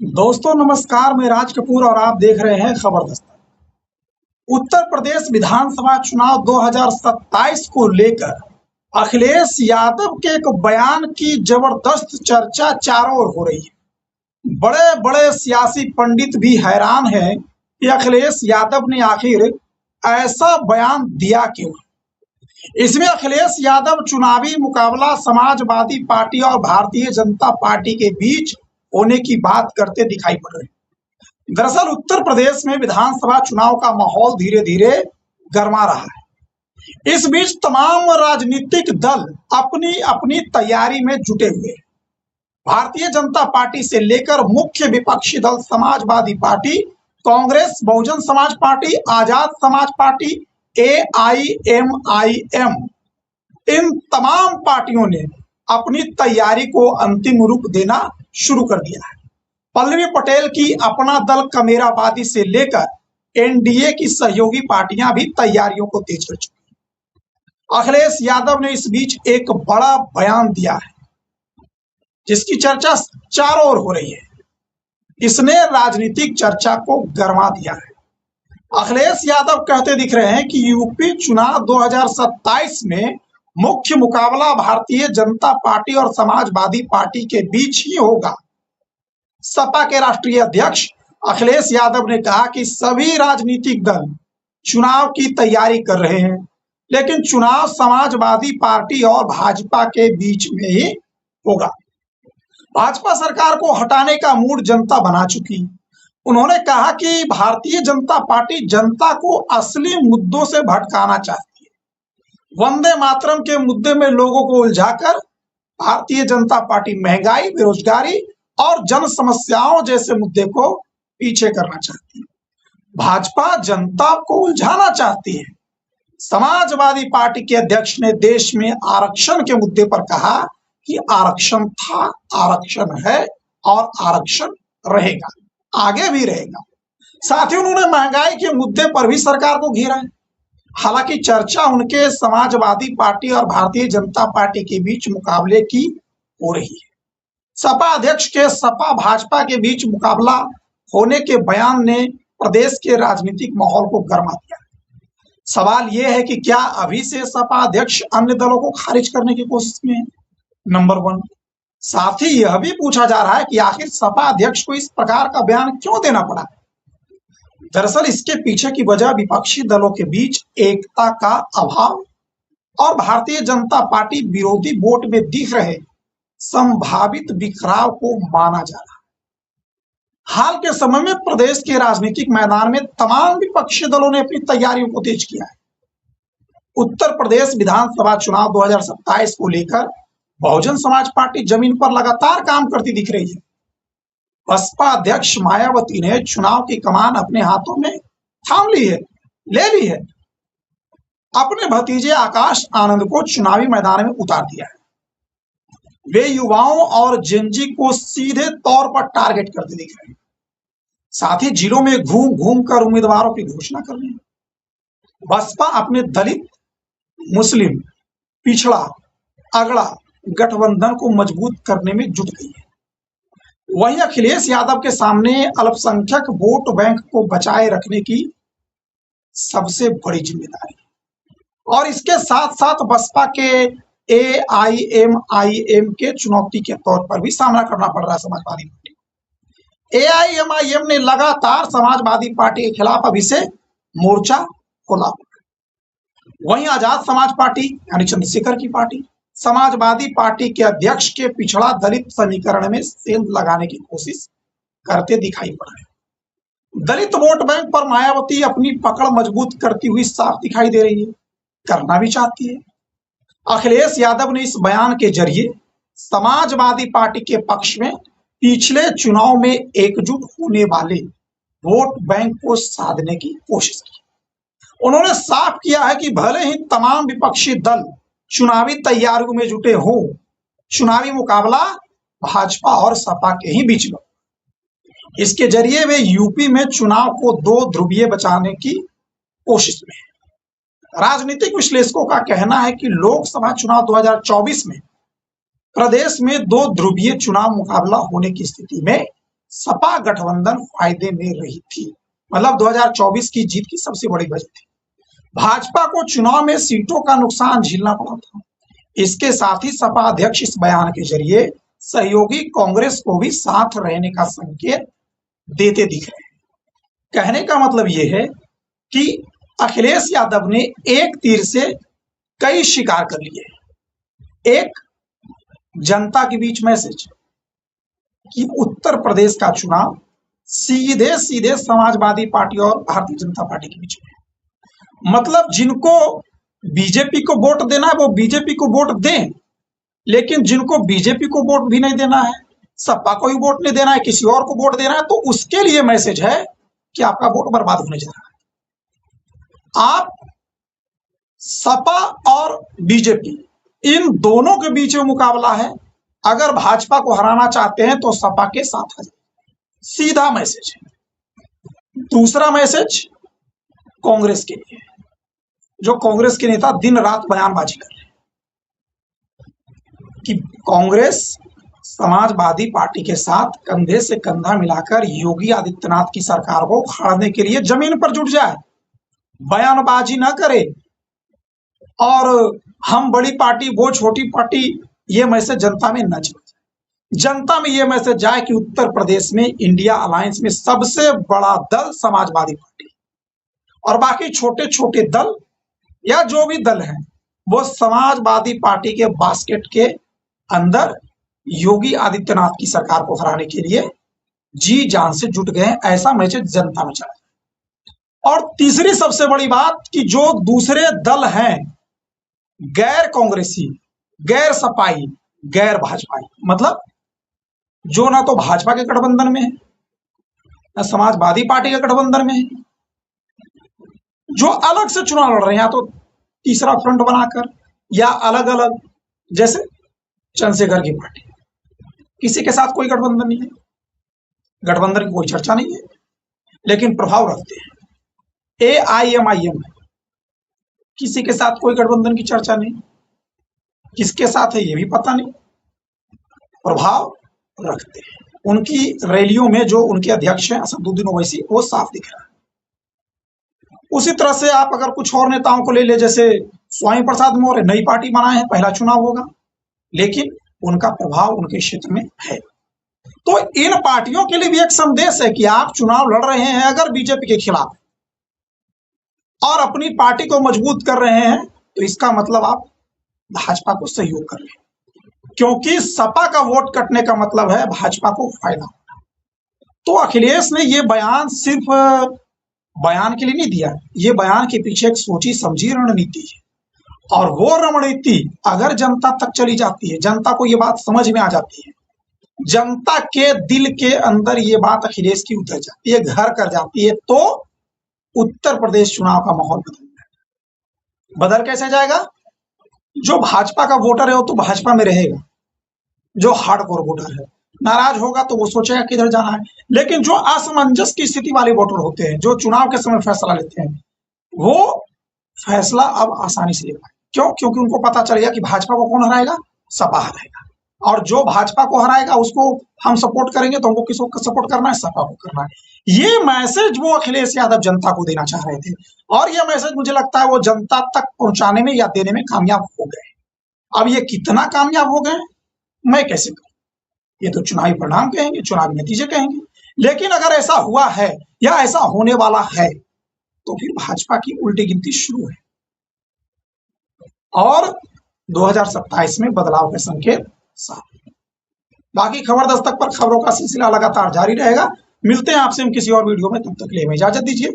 दोस्तों नमस्कार, मैं राज कपूर और आप देख रहे हैं खबर दस्ता। उत्तर प्रदेश विधानसभा चुनाव 2027 को लेकर अखिलेश यादव के एक बयान की जबरदस्त चर्चा चारों ओर हो रही है। बड़े बड़े सियासी पंडित भी हैरान हैं कि अखिलेश यादव ने आखिर ऐसा बयान दिया क्यों। इसमें अखिलेश यादव चुनावी मुकाबला समाजवादी पार्टी और भारतीय जनता पार्टी के बीच होने की बात करते दिखाई पड़ रहे हैं। दरअसल उत्तर प्रदेश में विधानसभा चुनाव का माहौल धीरे धीरे गर्मा रहा है। इस बीच तमाम राजनीतिक दल अपनी अपनी तैयारी में जुटे हुए हैं। भारतीय जनता पार्टी से लेकर मुख्य विपक्षी दल Samajwadi party, Congress, Bahujan Samaj party, Azad Samaj party, AIMIM, इन तमाम पार्टियों ने अपनी तैयारी को अंतिम रूप देना शुरू कर दिया है। पल्लवी पटेल की अपना दल कमेराबादी से लेकर एनडीए की सहयोगी पार्टियां भी तैयारियों को तेज कर चुकी हैं। अखिलेश यादव ने इस बीच एक बड़ा बयान दिया है जिसकी चर्चा चारों ओर हो रही है। इसने राजनीतिक चर्चा को गरमा दिया है। अखिलेश यादव कहते दिख रहे हैं कि यूपी चुनाव 2027 में मुख्य मुकाबला भारतीय जनता पार्टी और समाजवादी पार्टी के बीच ही होगा। सपा के राष्ट्रीय अध्यक्ष अखिलेश यादव ने कहा कि सभी राजनीतिक दल चुनाव की तैयारी कर रहे हैं, लेकिन चुनाव समाजवादी पार्टी और भाजपा के बीच में ही होगा। भाजपा सरकार को हटाने का मूड जनता बना चुकी। उन्होंने कहा कि भारतीय जनता पार्टी जनता को असली मुद्दों से भटकाना चाहती है। वंदे मातरम के मुद्दे में लोगों को उलझाकर भारतीय जनता पार्टी महंगाई, बेरोजगारी और जन समस्याओं जैसे मुद्दे को पीछे करना चाहती है। भाजपा जनता को उलझाना चाहती है। समाजवादी पार्टी के अध्यक्ष ने देश में आरक्षण के मुद्दे पर कहा कि आरक्षण था, आरक्षण है और आरक्षण रहेगा, आगे भी रहेगा। साथ ही उन्होंने महंगाई के मुद्दे पर भी सरकार को घेरा है। हालांकि चर्चा उनके समाजवादी पार्टी और भारतीय जनता पार्टी के बीच मुकाबले की हो रही है। सपा अध्यक्ष के सपा भाजपा के बीच मुकाबला होने के बयान ने प्रदेश के राजनीतिक माहौल को गर्मा दिया। सवाल यह है कि क्या अभी से सपा अध्यक्ष अन्य दलों को खारिज करने की कोशिश में है? नंबर 1। साथ ही यह भी पूछा जा रहा है कि आखिर सपा अध्यक्ष को इस प्रकार का बयान क्यों देना पड़ा। दरअसल इसके पीछे की वजह विपक्षी दलों के बीच एकता का अभाव और भारतीय जनता पार्टी विरोधी वोट में दिख रहे संभावित बिखराव को माना जा रहा है। हाल के समय में प्रदेश के राजनीतिक मैदान में तमाम विपक्षी दलों ने अपनी तैयारियों को तेज किया है। उत्तर प्रदेश विधानसभा चुनाव 2027 को लेकर बहुजन समाज पार्टी जमीन पर लगातार काम करती दिख रही है। बसपा अध्यक्ष मायावती ने चुनाव की कमान अपने हाथों में थाम ली है, ले ली है। अपने भतीजे आकाश आनंद को चुनावी मैदान में उतार दिया है। वे युवाओं और जेनजी को सीधे तौर पर टारगेट करते दिख रहे हैं। साथ ही जिलों में घूम घूम कर उम्मीदवारों की घोषणा कर रहे हैं। बसपा अपने दलित, मुस्लिम, पिछड़ा, अगड़ा गठबंधन को मजबूत करने में जुट गई है। वहीं अखिलेश यादव के सामने अल्पसंख्यक वोट बैंक को बचाए रखने की सबसे बड़ी जिम्मेदारी है। और इसके साथ साथ बसपा के AIMIM के चुनौती के तौर पर भी सामना करना पड़ रहा है समाजवादी पार्टी। AIMIM ने लगातार समाजवादी पार्टी के खिलाफ अभी से मोर्चा खोला। वहीं आजाद समाज पार्टी यानी चंद्रशेखर की पार्टी समाजवादी पार्टी के अध्यक्ष के पिछड़ा दलित समीकरण में सेंध लगाने की कोशिश करते दिखाई पड़ रहे। दलित वोट बैंक पर मायावती अपनी पकड़ मजबूत करती हुई साफ दिखाई दे रही है, करना भी चाहती है। अखिलेश यादव ने इस बयान के जरिए समाजवादी पार्टी के पक्ष में पिछले चुनाव में एकजुट होने वाले वोट बैंक को साधने की कोशिश की। उन्होंने साफ किया है कि भले ही तमाम विपक्षी दल चुनावी तैयारियों में जुटे हों, चुनावी मुकाबला भाजपा और सपा के ही बीच में। इसके जरिए वे यूपी में चुनाव को दो ध्रुवीय बचाने की कोशिश में है। राजनीतिक विश्लेषकों का कहना है कि लोकसभा चुनाव 2024 में प्रदेश में दो ध्रुवीय चुनाव मुकाबला होने की स्थिति में सपा गठबंधन फायदे में रही थी। मतलब 2024 की जीत की सबसे बड़ी वजह थी। भाजपा को चुनाव में सीटों का नुकसान झेलना पड़ा था। इसके साथ ही सपा अध्यक्ष इस बयान के जरिए सहयोगी कांग्रेस को भी साथ रहने का संकेत देते दिख रहे हैं। कहने का मतलब यह है कि अखिलेश यादव ने एक तीर से कई शिकार कर लिए। एक, जनता के बीच मैसेज कि उत्तर प्रदेश का चुनाव सीधे सीधे समाजवादी पार्टी और भारतीय जनता पार्टी के बीच में, मतलब जिनको बीजेपी को वोट देना है वो बीजेपी को वोट दें, लेकिन जिनको बीजेपी को वोट भी नहीं देना है, सपा को ही वोट नहीं देना है, किसी और को वोट देना है, तो उसके लिए मैसेज है कि आपका वोट बर्बाद होने जा रहा है। आप सपा और बीजेपी इन दोनों के बीच में मुकाबला है। अगर भाजपा को हराना चाहते हैं तो सपा के साथ आ जाए, सीधा मैसेज है। दूसरा मैसेज कांग्रेस के लिए, जो कांग्रेस के नेता दिन रात बयानबाजी कर रहे हैं कि कांग्रेस समाजवादी पार्टी के साथ कंधे से कंधा मिलाकर योगी आदित्यनाथ की सरकार को उखाड़ने के लिए जमीन पर जुट जाए, बयानबाजी ना करे और हम बड़ी पार्टी वो छोटी पार्टी, ये मैसेज जनता में न जाए। जनता में ये मैसेज जाए कि उत्तर प्रदेश में इंडिया अलायंस में सबसे बड़ा दल समाजवादी पार्टी और बाकी छोटे छोटे दल या जो भी दल हैं वो समाजवादी पार्टी के बास्केट के अंदर योगी आदित्यनाथ की सरकार को हराने के लिए जी जान से जुट गए, ऐसा मैसेज जनता में चला। और तीसरी सबसे बड़ी बात कि जो दूसरे दल हैं गैर कांग्रेसी, गैर सपाई, गैर भाजपाई, मतलब जो ना तो भाजपा के गठबंधन में है ना समाजवादी पार्टी के गठबंधन में है, जो अलग से चुनाव लड़ रहे हैं, या तो तीसरा फ्रंट बनाकर या अलग अलग, जैसे चंद्रशेखर की पार्टी, किसी के साथ कोई गठबंधन नहीं है, गठबंधन की कोई चर्चा नहीं है, लेकिन प्रभाव रखते हैं। AIMIM है, किसी के साथ कोई गठबंधन की चर्चा नहीं, किसके साथ है ये भी पता नहीं, प्रभाव रखते हैं। उनकी रैलियों में जो उनके अध्यक्ष हैं असदुद्दीन ओवैसी, वो साफ दिख रहा है। उसी तरह से आप अगर कुछ और नेताओं को ले ले, जैसे स्वामी प्रसाद मौर्य नई पार्टी बनाए हैं, पहला चुनाव होगा, लेकिन उनका प्रभाव उनके क्षेत्र में है। तो इन पार्टियों के लिए भी एक संदेश है कि आप चुनाव लड़ रहे हैं अगर बीजेपी के खिलाफ और अपनी पार्टी को मजबूत कर रहे हैं, तो इसका मतलब आप भाजपा को सहयोग कर रहे हैं, क्योंकि सपा का वोट कटने का मतलब है भाजपा को फायदा होना। तो अखिलेश ने ये बयान सिर्फ बयान के लिए नहीं दिया, ये बयान के पीछे एक सोची समझी रणनीति है, और वो रणनीति अगर जनता तक चली जाती है, जनता को ये बात समझ में आ जाती है, जनता के दिल के अंदर ये बात अखिलेश की उतर जाती है, घर कर जाती है, तो उत्तर प्रदेश चुनाव का माहौल बदल जाएगा। बदल कैसे जाएगा? जो भाजपा का वोटर है वो तो भाजपा में रहेगा, जो हार्डकोर वोटर है नाराज होगा तो वो सोचेगा किधर जाना है, लेकिन जो असमंजस की स्थिति वाले वोटर होते हैं, जो चुनाव के समय फैसला लेते हैं, वो फैसला अब आसानी से ले पाए। क्यों? क्योंकि उनको पता चलेगा कि भाजपा को कौन हराएगा, सपा हराएगा, और जो भाजपा को हराएगा उसको हम सपोर्ट करेंगे, तो हमको किसको सपोर्ट करना है, सपा को करना है। ये मैसेज वो अखिलेश यादव जनता को देना चाह रहे थे, और ये मैसेज मुझे लगता है वो जनता तक पहुंचाने में या देने में कामयाब हो गए। अब ये कितना कामयाब हो गए मैं कैसे कहूं, ये तो चुनावी परिणाम कहेंगे, चुनावी नतीजे कहेंगे, लेकिन अगर ऐसा हुआ है या ऐसा होने वाला है तो फिर भाजपा की उल्टी गिनती शुरू है और 2027 में बदलाव के संकेत साफ। बाकी खबर दस्तक पर खबरों का सिलसिला लगातार जारी रहेगा। मिलते हैं आपसे हम किसी और वीडियो में, तब तक के लिए हमें इजाजत दीजिए।